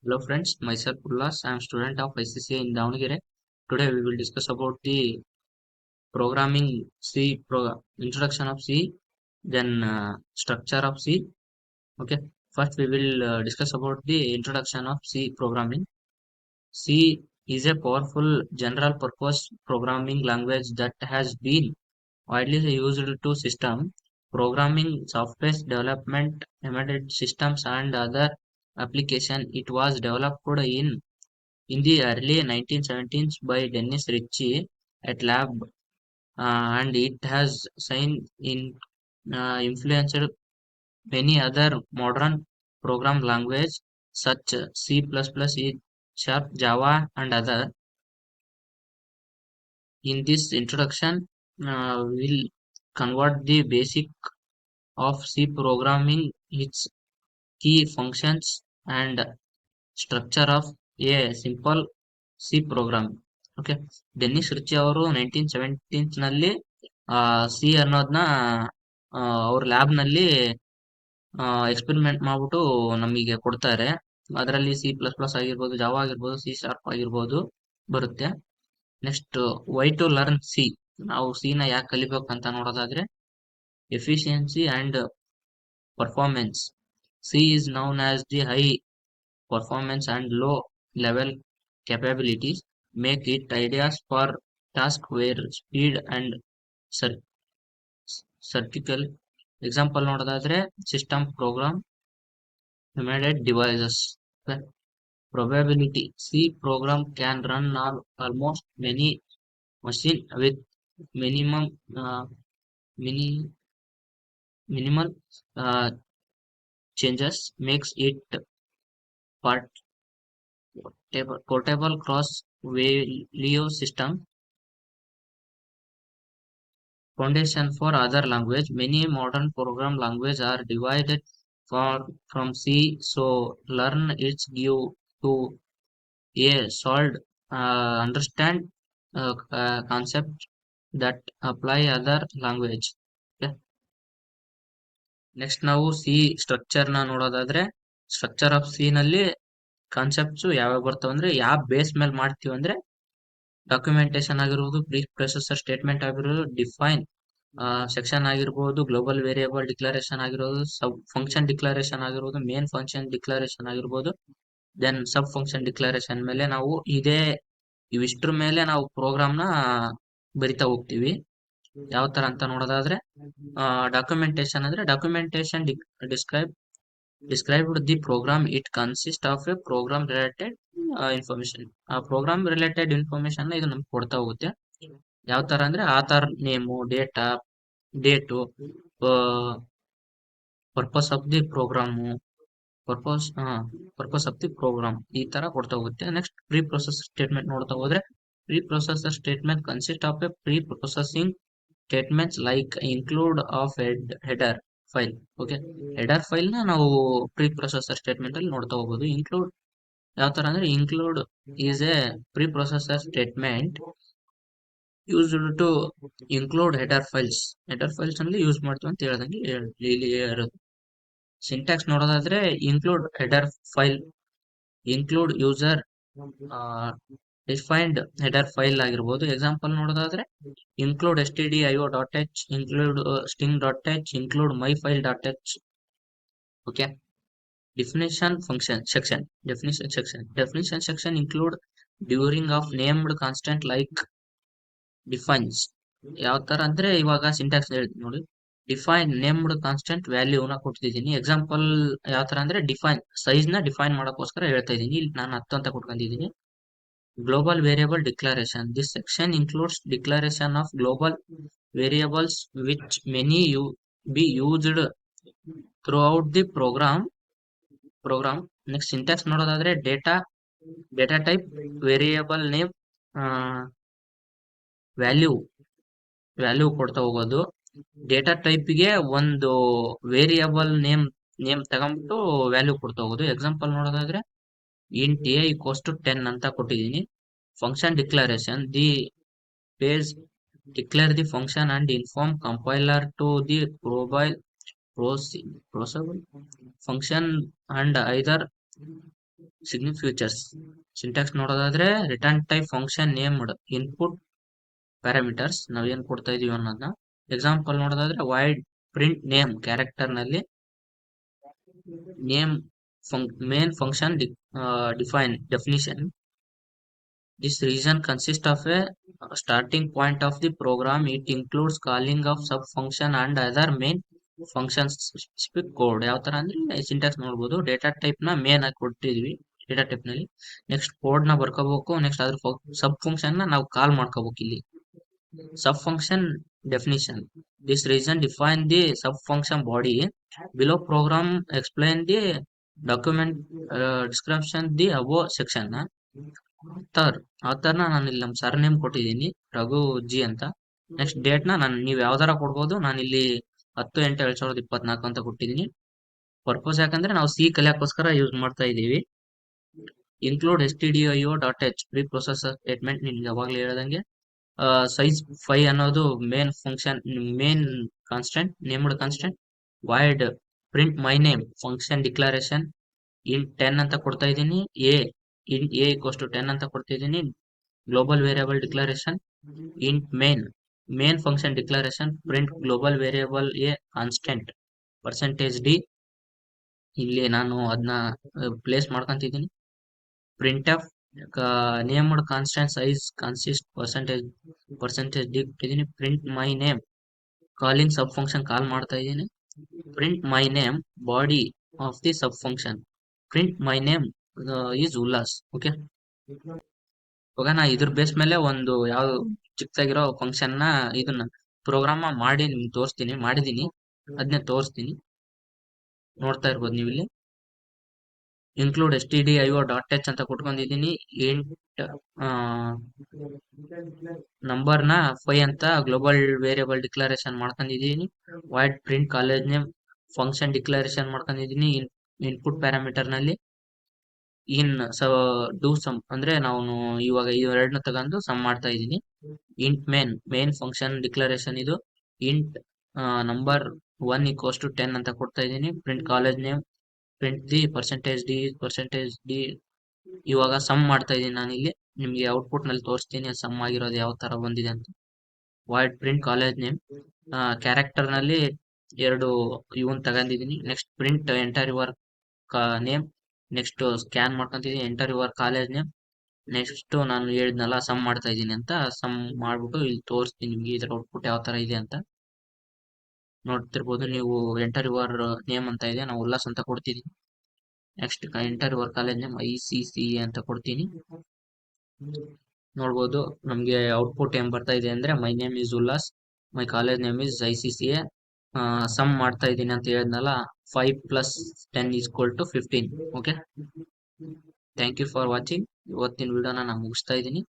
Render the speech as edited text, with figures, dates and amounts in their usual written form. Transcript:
Hello friends, myself Ullas. I am student of ICCA in Davangere. Today we will discuss about the programming introduction of C, then structure of C. Okay, first we will discuss about the introduction of C programming. C is a powerful general purpose programming language that has been widely used to system programming, software development, embedded systems, and other application. It was developed in the early 1970s by Dennis Ritchie at Lab, and it has influenced many other modern program languages such C++, C Sharp, Java, and other. In this introduction, we'll convert the basic of C programming, its key functions, and structure of a simple C program. Okay, Dennis Ritchie ಅವರು 1917 ನಲ್ಲಿ C ಅನ್ನೋದನ್ನ ಅವ್ರ lab ನಲ್ಲಿ experiment ಮಾಡ್ಬಿಟ್ಟು ನಮಗೆ ಕೊಡ್ತಾರೆ. ಅದರಲ್ಲಿ C plus plus ಆಗಿರ್ಬೋದು, ಜಾವಾ ಆಗಿರ್ಬೋದು, ಸಿ ಶಾರ್ಪ್ ಆಗಿರ್ಬೋದು ಬರುತ್ತೆ. Next, why to learn C. ನಾವು ಸಿ ನ ಯಾಕೆ ಕಲಿಬೇಕಂತ ನೋಡೋದಾದ್ರೆ, efficiency and performance. C is known as the high performance and low level capabilities make it ideal for tasks where speed and cir- circular. Example ನೋಡೋದಾದ್ರೆ system program, embedded devices. Okay. Probability C program can run on almost many machine with minimum uh, mini, minimal uh, changes makes it portable cross value system. Foundation for other language. Many modern program languages are divided from C, so learn its give to a solid understand concept that apply other language. Okay. Next ನಾವು C structure ನ ನೋಡೋದಾದ್ರೆ, structure of C ನಲ್ಲಿ concepts ಯಾವ್ಯಾವ ಬರ್ತಾವ ಅಂದ್ರೆ, ಯಾವ base ಮೇಲೆ ಮಾಡ್ತೀವಿ ಅಂದ್ರೆ ಡಾಕ್ಯುಮೆಂಟೇಶನ್ ಆಗಿರ್ಬೋದು, ಪ್ರೀ ಪ್ರೊಸೆಸರ್ ಸ್ಟೇಟ್ಮೆಂಟ್ ಆಗಿರ್ಬೋದು, ಡಿಫೈನ್ ಸೆಕ್ಷನ್ ಆಗಿರ್ಬೋದು, ಗ್ಲೋಬಲ್ ವೇರಿಯಬಲ್ ಡಿಕ್ಲರೇಷನ್ ಆಗಿರ್ಬೋದು, ಸಬ್ ಫಂಕ್ಷನ್ ಡಿಕ್ಲರೇಷನ್ ಆಗಿರ್ಬೋದು, ಮೇನ್ ಫಂಕ್ಷನ್ ಡಿಕ್ಲರೇಷನ್ ಆಗಿರ್ಬೋದು, ದೆನ್ ಸಬ್ ಫಂಕ್ಷನ್ ಡಿಕ್ಲರೇಷನ್ ಮೇಲೆ ನಾವು ಇವಿಷ್ಟ್ರ ಮೇಲೆ ನಾವು ಪ್ರೋಗ್ರಾಮ್ ನ ಬರಿತಾ ಹೋಗ್ತೀವಿ. ಯಾವ ತರ ಅಂತ ನೋಡೋದಾದ್ರೆ, ಡಾಕ್ಯುಮೆಂಟೇಶನ್ ಅಂದ್ರೆ documentation described the program. It consists of a program related information. ಆ ಪ್ರೋಗ್ರಾಮ್ ರಿಲೇಟೆಡ್ ಇನ್ಫಾರ್ಮೇಶನ್ ಇದು ನಮ್ಗೆ ಕೊಡ್ತಾ ಹೋಗುತ್ತೆ. ಯಾವ ತರ ಅಂದ್ರೆ author name, date, purpose of the program, purpose purpose of the program ಈ ತರ ಕೊಡ್ತಾ ಹೋಗುತ್ತೆ. ನೆಕ್ಸ್ಟ್, ಪ್ರೀ ಪ್ರೊಸೆಸರ್ ಸ್ಟೇಟ್ಮೆಂಟ್ ನೋಡ್ತಾ ಹೋದ್ರೆ, pre processor statement consist of a preprocessing statements like include of header file. Okay, header file ನ ನಾವು pre processor statement ಅಲ್ಲಿ ನೋಡ್ತಾ ಹೋಗ್ಬೋದು. ಇನ್ಕ್ಲೂಡ್ ಯಾವ ತರ ಅಂದ್ರೆ, include is a pre processor statement used to include header files. Header files ಅಲ್ಲಿ use ಮಾಡ್ತೀವಿ ಅಂತ ಹೇಳ್ದಂಗೆ ಇಲ್ಲಿ ಇರೋದು. ಸಿಂಟ್ಯಾಕ್ಸ್ ನೋಡೋದಾದ್ರೆ, include header file, include user defined header file ಆಗಿರ್ಬೋದು. ಎಕ್ಸಾಂಪಲ್ ನೋಡೋದಾದ್ರೆ, include stdio dot H, include string dot H, include my file dot H. Okay, definition function section. Definition section include during of named constant like defines. ಯಾವ ತರ ಅಂದ್ರೆ, ಇವಾಗ syntax ಹೇಳ್ತೀನಿ ನೋಡಿ. Define named constant value ನ ಕೊಡ್ತಿದ್ದೀನಿ. Example ಯಾವ ತರ ಅಂದ್ರೆ, ಡಿಫೈನ್ ಸೈಜ್ ನ ಡಿಫೈನ್ ಮಾಡಕ್ಕೋಸ್ಕರ ಹೇಳ್ತಾ ಇದ್ದೀನಿ. ಇಲ್ಲಿ ನಾನು 10 ಅಂತ ಕೊಟ್ಕೊಂಡಿದ್ದೀನಿ. Global variable declaration. This section includes declaration of global variables which many be used throughout the program. Next, syntax ನೋಡೋದಾದ್ರೆ, data type, variable name, value ಕೊಡ್ತಾ ಹೋಗೋದು. ಡೇಟಾ ಟೈಪ್ ಗೆ ಒಂದು ವೇರಿಯಬಲ್ ನೇಮ್ ತಗೊಂಡ್ಬಿಟ್ಟು ವ್ಯಾಲ್ಯೂ ಕೊಡ್ತಾ ಹೋಗೋದು. ಎಕ್ಸಾಂಪಲ್ ನೋಡೋದಾದ್ರೆ, ಇಂಟ್ ಎ ಈಕ್ವಲ್ಸ್ ಟು 10 ಅಂತ ಕೊಟ್ಟಿದ್ದೀನಿ. Function declaration. The page declare the function and inform compiler to the processable function and either features syntax ನೋಡೋದಾದ್ರೆ return type function named input parameters ನಾವ್ ಏನ್ ಕೊಡ್ತಾ ಇದೀವಿ ಅನ್ನೋದನ್ನ. ಎಕ್ಸಾಂಪಲ್ ನೋಡೋದಾದ್ರೆ ವೈಡ್ ಪ್ರಿಂಟ್ ನೇಮ್ ಕ್ಯಾರೆಕ್ಟರ್ ನಲ್ಲಿ name main function definition. This region consists of a starting point of the program. It includes calling of sub function and other main functions specific code. ಯಾವ ತರ ಅಂದ್ರೆ syntax ನೋಡ್ಬೋದು. Data type ನ main ಆಗಿ ಕೊಟ್ಟಿದ್ವಿ data type ನಲ್ಲಿ. Next code ನ ಬರ್ಕೋಬೇಕು. Next ಅದ್ರ ಸಬ್ ಫಂಕ್ಷನ್ ನ ನಾವು ಕಾಲ್ ಮಾಡ್ಕೋಬೇಕು ಇಲ್ಲಿ. Sub function definition. This region define the sub function body. Below program explain the document description the above section. Author ನಾನು ಇಲ್ಲಿ ನಮ್ಮ ಸರ್ ನೇಮ್ ಕೊಟ್ಟಿದ್ದೀನಿ ರಘು ಜಿ ಅಂತ. ನೆಕ್ಸ್ಟ್ ಡೇಟ್ ನಾನು ನೀವು ಯಾವ್ದಾರ ಕೊಡ್ಬೋದು. ನಾನು ಇಲ್ಲಿ 10/8/2024 ಅಂತ ಕೊಟ್ಟಿದ್ದೀನಿ. ಪರ್ಪಸ್ ಯಾಕಂದ್ರೆ ನಾವು ಸಿ ಕಲಿಯಕ್ಕೋಸ್ಕರ ಯೂಸ್ ಮಾಡ್ತಾ ಇದೀವಿ. Include stdio.h pre processor statement ನಿಮ್ಗೆ ಯಾವಾಗ್ಲೂ ಹೇಳ್ದಂಗೆ. ಸೈಜ್ 5 ಅನ್ನೋದು main function main constant named constant. Void print my name function declaration int 10 ಅಂತ ಕೊಡ್ತಾ ಇದ್ದೀನಿ. ಇಂಟ್ a equals to 10 ಅಂತ ಕೊಡ್ತಾ ಇದ್ದೀನಿ. Global variable declaration int main function declaration print global variable a constant %d. ಇಲ್ಲಿ ನಾನು ಅದನ್ನ ಪ್ಲೇಸ್ ಮಾಡ್ಕೊಂತಿದ್ದೀನಿ. Print f named constant size consist %d ಕೊಟ್ಟಿದ್ದೀನಿ. Print my name calling sub function call ಮಾಡ್ತಾ ಇದ್ದೀನಿ. Print my name body of the sub function. Print my name is Ullas. Okay, ಇವಾಗ ನಾ ಇದ್ರ ಬೇಸ್ ಮೇಲೆ ಒಂದು ಯಾವ ಚಿಕ್ಕದಾಗಿರೋ ಫಂಕ್ಷನ್ ನ ಇದನ್ನ ಪ್ರೋಗ್ರಾಮ್ ಮಾಡಿ ನಿಮ್ಗೆ ತೋರಿಸ್ತೀನಿ. ಮಾಡಿದೀನಿ, ಅದನ್ನೇ ತೋರಿಸ್ತೀನಿ. ನೋಡ್ತಾ ಇರ್ಬೋದು ನೀವು ಇಲ್ಲಿ. ಇನ್ಕ್ಲೂಡ್ stdio.h ಅಂತ ಕೊಟ್ಕೊಂಡಿದ್ದೀನಿ. ಇಂಟ್ ನಂಬರ್ ನ 5 ಅಂತ ಗ್ಲೋಬಲ್ ವೇರಿಯಬಲ್ ಡಿಕ್ಲರೇಷನ್ ಮಾಡ್ಕೊಂಡಿದ್ದೀನಿ. Wide print college name function declaration ಮಾಡ್ಕೊಂಡಿದ್ದೀನಿ. ಇನ್ಪುಟ್ ಪ್ಯಾರಾಮೀಟರ್ ನಲ್ಲಿ ಡೂ ಸಮ್ ಅಂದ್ರೆ ನಾವು ಇವಾಗ ಇವೆರಡನ್ನ ತಗೊಂಡು ಸಮ್ ಮಾಡ್ತಾ ಇದ್ದೀನಿ. ಇಂಟ್ ಮೇನ್ ಫಂಕ್ಷನ್ ಡಿಕ್ಲರೇಷನ್ ಇದು. ಇಂಟ್ ನಂಬರ್ 1 equals to 10 ಅಂತ ಕೊಡ್ತಾ ಇದ್ದೀನಿ. Print college name print the %d. ಇವಾಗ ಸಮ್ ಮಾಡ್ತಾ ಇದ್ದೀನಿ ನಾನು ಇಲ್ಲಿ. ನಿಮ್ಗೆ ಔಟ್ಪುಟ್ ನಲ್ಲಿ ತೋರಿಸ್ತೀನಿ ಸಮ್ ಆಗಿರೋದು ಯಾವ ತರ ಬಂದಿದೆ ಅಂತ. Void print college name character ನಲ್ಲಿ 2 ಇವನ್ ತಗೊಂಡಿದ್ದೀನಿ. Next print enter your name. Next scan ಮಾಡ್ಕೊಂತಿದ್ದೀನಿ enter your college name. Next ನಾನು ಹೇಳಿದ್ನಲ್ಲ ಸಮ್ ಮಾಡ್ತಾ ಇದ್ದೀನಿ ಅಂತ. ಸಮ್ ಮಾಡ್ಬಿಟ್ಟು ಇಲ್ಲಿ ತೋರಿಸ್ತೀನಿ ನಿಮ್ಗೆ ಇದ್ರ ಔಟ್ಪುಟ್ ಯಾವ ತರ ಇದೆ ಅಂತ. ನೋಡ್ತಿರ್ಬೋದು ನೀವು ಎಂಟರ್ ಯುವರ್ ನೇಮ್ ಅಂತ ಇದೆ, ನಾವು ಉಲ್ಲಾಸ್ ಅಂತ ಕೊಡ್ತೀನಿ. Next enter your college name ICCA ಅಂತ ಕೊಡ್ತೀನಿ. ನೋಡ್ಬೋದು ನಮ್ಗೆ ಔಟ್ಪುಟ್ ಏನ್ ಬರ್ತಾ ಇದೆ ಅಂದ್ರೆ my name is Ullas, my college name is ICCA. Sum ಮಾಡ್ತಾ ಇದ್ದೀನಿ ಅಂತ ಹೇಳಿದ್ನಲ್ಲ 5 + 10 = 15. Okay, thank you for watching. ಇವತ್ತಿನ ವಿಡಿಯೋನ ನಾನು ಮುಗಿಸ್ತಾ ಇದ್ದೀನಿ.